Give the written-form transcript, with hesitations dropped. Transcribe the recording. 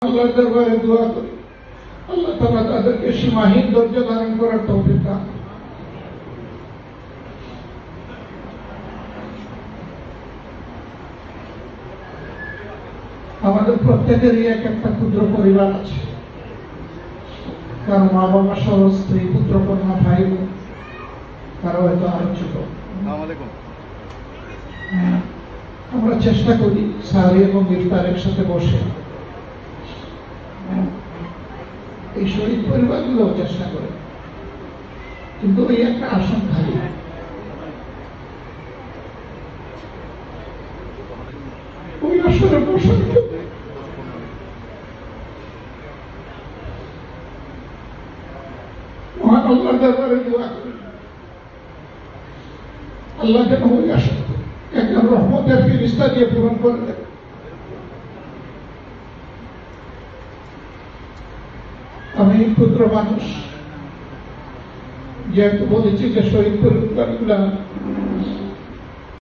আল্লাহর দরবারে দোয়া করি আল্লাহ তাআলা তাদেরকে সীমাহীন ধৈর্য ধারণ করার তৌফিক দান। আমাদের প্রত্যেকেরই এক একটা ক্ষুদ্র পরিবার আছে, কারো মা বাবা সহ স্ত্রী পুত্র কন্যা ভাই বোন, কারো হয়তো আরো ছোট। আমরা চেষ্টা করি সাহারি এবং ইফতার একসাথে বসে, এই শহীদ পরিবারগুলো চেষ্টা করে, কিন্তু ওই একটা আসন খালি। ওই আসনে বসার মহান আল্লাহর দরবারে দোয়া করি আল্লাহ যেন ওই আসন একজন রহমতের ফেরেশতা দিয়ে পূরণ করে দেন। আমি ক্ষুদ্র মানুষ, যেহেতু বলেছি যে শহীদ পরিবারগুলা